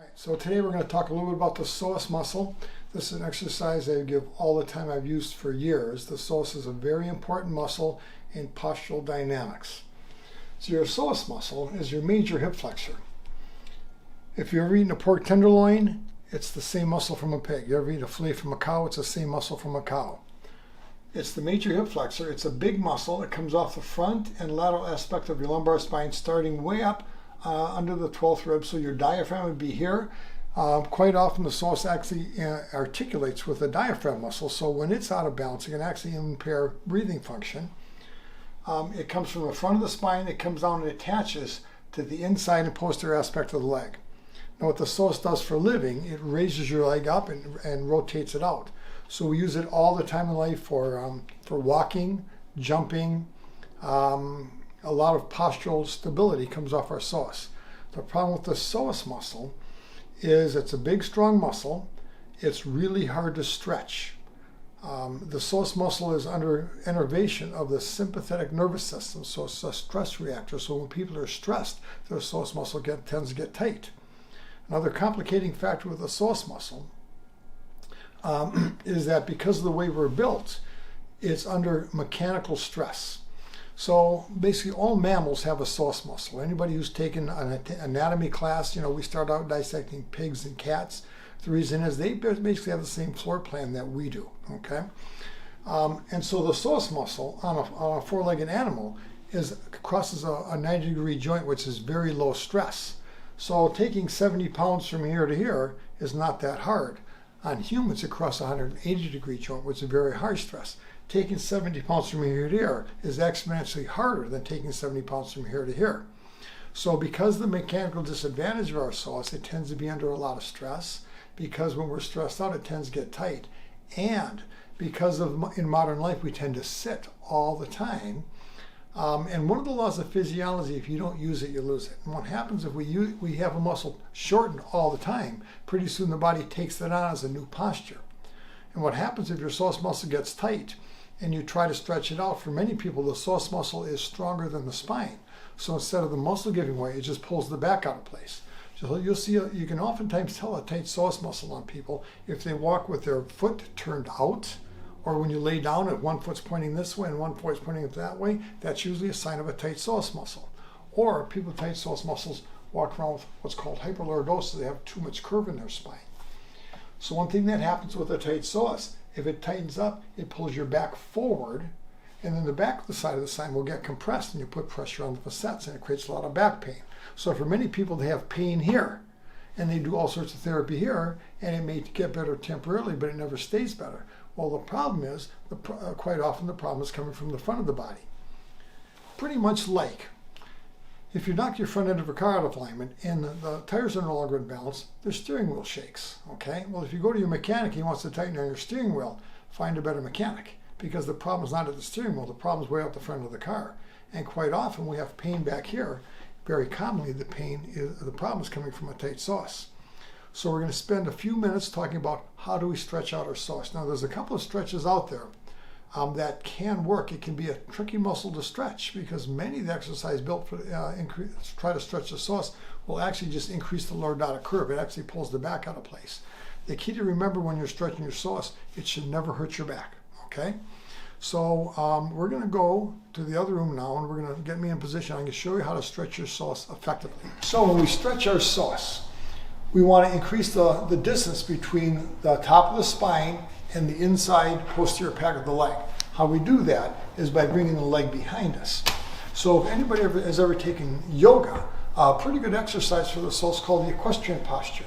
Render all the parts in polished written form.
Alright, so today we're going to talk a little bit about the psoas muscle. This is an exercise I give all the time, I've used for years. The psoas is a very important muscle in postural dynamics. So your psoas muscle is your major hip flexor. If you're ever eaten a pork tenderloin, it's the same muscle from a pig. You ever eat a fillet from a cow, it's the same muscle from a cow. It's the major hip flexor. It's a big muscle. It comes off the front and lateral aspect of your lumbar spine, starting way up under the 12th rib, so your diaphragm would be here. Quite often the psoas actually articulates with the diaphragm muscle, so when it's out of balance, it can actually impair breathing function. It comes from the front of the spine, it comes down and attaches to the inside and posterior aspect of the leg. Now what the psoas does for living, it raises your leg up and rotates it out. So we use it all the time in life for walking, jumping. A lot of postural stability comes off our psoas. The problem with the psoas muscle is it's a big, strong muscle. It's really hard to stretch. The psoas muscle is under innervation of the sympathetic nervous system, so it's a stress reactor. So when people are stressed, their psoas muscle tends to get tight. Another complicating factor with the psoas muscle is that because of the way we're built, it's under mechanical stress. So basically all mammals have a psoas muscle. Anybody who's taken an anatomy class, we start out dissecting pigs and cats. The reason is they basically have the same floor plan that we do, okay? And so the psoas muscle on a four-legged animal crosses a 90-degree joint, which is very low stress. So taking 70 pounds from here to here is not that hard. On humans, it crosses a 180-degree joint, which is very high stress. Taking 70 pounds from here to here is exponentially harder than taking 70 pounds from here to here. So because of the mechanical disadvantage of our psoas, it tends to be under a lot of stress. Because when we're stressed out, it tends to get tight. And because in modern life, we tend to sit all the time. And one of the laws of physiology, if you don't use it, you lose it. And what happens if we have a muscle shortened all the time, pretty soon the body takes that on as a new posture. And what happens if your psoas muscle gets tight and you try to stretch it out, for many people, the psoas muscle is stronger than the spine. So instead of the muscle giving way, it just pulls the back out of place. So you'll see, you can oftentimes tell a tight psoas muscle on people if they walk with their foot turned out, or when you lay down and one foot's pointing this way and one foot's pointing that way, that's usually a sign of a tight psoas muscle. Or people with tight psoas muscles walk around with what's called hyperlordosis. They have too much curve in their spine. So one thing that happens with a tight psoas, if it tightens up, it pulls your back forward, and then the back of the side of the spine will get compressed, and you put pressure on the facets, and it creates a lot of back pain. So for many people, they have pain here, and they do all sorts of therapy here, and it may get better temporarily, but it never stays better. Well, the problem is, quite often the problem is coming from the front of the body. Pretty much like if you knock your front end of a car out of alignment and the tires are no longer in balance, the steering wheel shakes, okay? Well, if you go to your mechanic, he wants to tighten on your steering wheel, find a better mechanic, because the problem is not at the steering wheel, the problem is way out the front of the car. And quite often we have pain back here. Very commonly the problem is coming from a tight psoas. So we're going to spend a few minutes talking about how do we stretch out our psoas. Now there's a couple of stretches out there that can work. It can be a tricky muscle to stretch because many of the exercise built for try to stretch the psoas will actually just increase the lordotic curve. It actually pulls the back out of place. The key to remember when you're stretching your psoas, it should never hurt your back, okay? So we're going to go to the other room now and we're going to get me in position. I'm going to show you how to stretch your psoas effectively. So when we stretch our psoas, we want to increase the distance between the top of the spine and the inside posterior pack of the leg. How we do that is by bringing the leg behind us. So if anybody has ever taken yoga, a pretty good exercise for the psoas is called the equestrian posture.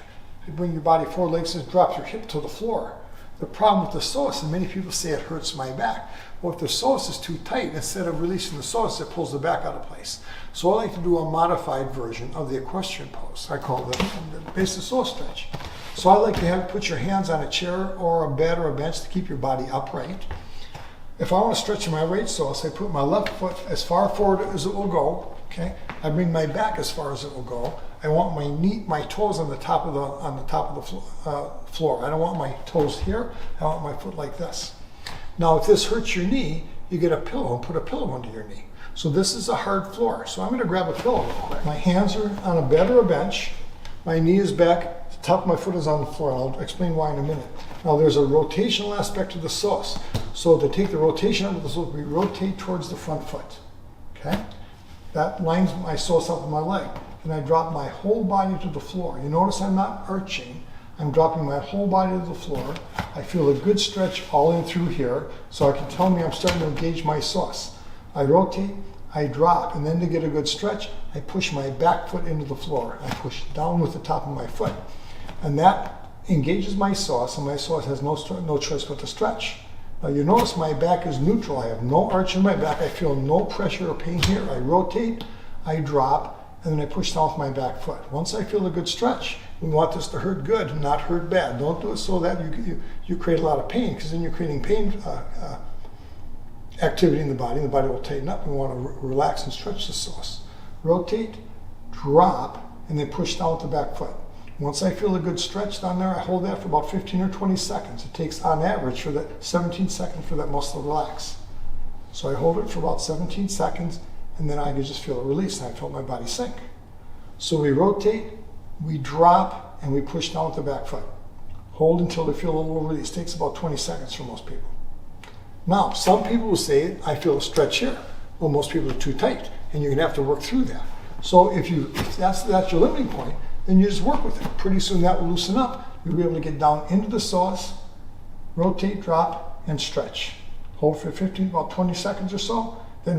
You bring your body forward, legs, and drop your hip to the floor. The problem with the psoas, and many people say it hurts my back. Well, if the psoas is too tight, instead of releasing the psoas, it pulls the back out of place. So I like to do a modified version of the equestrian pose. I call it the basic Psoas stretch. So I like to put your hands on a chair or a bed or a bench to keep your body upright. If I want to stretch my right psoas, I put my left foot as far forward as it will go. Okay, I bring my back as far as it will go. I want my toes on the top of the floor. I don't want my toes here. I want my foot like this. Now, if this hurts your knee, you get a pillow and put a pillow under your knee. So this is a hard floor. So I'm going to grab a pillow real quick. My hands are on a bed or a bench. My knee is back, the top of my foot is on the floor. I'll explain why in a minute. Now there's a rotational aspect to the psoas. So to take the rotation out of the psoas, we rotate towards the front foot. Okay? That lines my psoas up with my leg. And I drop my whole body to the floor. You notice I'm not arching. I'm dropping my whole body to the floor. I feel a good stretch all in through here, so I can tell me I'm starting to engage my psoas. I rotate, I drop, and then to get a good stretch, I push my back foot into the floor. I push down with the top of my foot. And that engages my psoas, and my psoas has no choice but to stretch. Now you notice my back is neutral. I have no arch in my back. I feel no pressure or pain here. I rotate, I drop, and then I push down with my back foot. Once I feel a good stretch, we want this to hurt good, not hurt bad. Don't do it so that you create a lot of pain, because then you're creating pain activity in the body, and the body will tighten up. We want to relax and stretch the psoas. Rotate, drop, and then push down with the back foot. Once I feel a good stretch down there, I hold that for about 15 or 20 seconds. It takes, on average, for that 17 seconds for that muscle to relax. So I hold it for about 17 seconds, and then I can just feel a release, and I felt my body sink. So we rotate, we drop, and we push down with the back foot. Hold until we feel a little release. It takes about 20 seconds for most people. Now, some people will say, I feel a stretch here. Well, most people are too tight, and you're going to have to work through that. So if that's your limiting point, then you just work with it. Pretty soon that will loosen up. You'll be able to get down into the psoas, rotate, drop, and stretch. Hold for 15, about 20 seconds or so.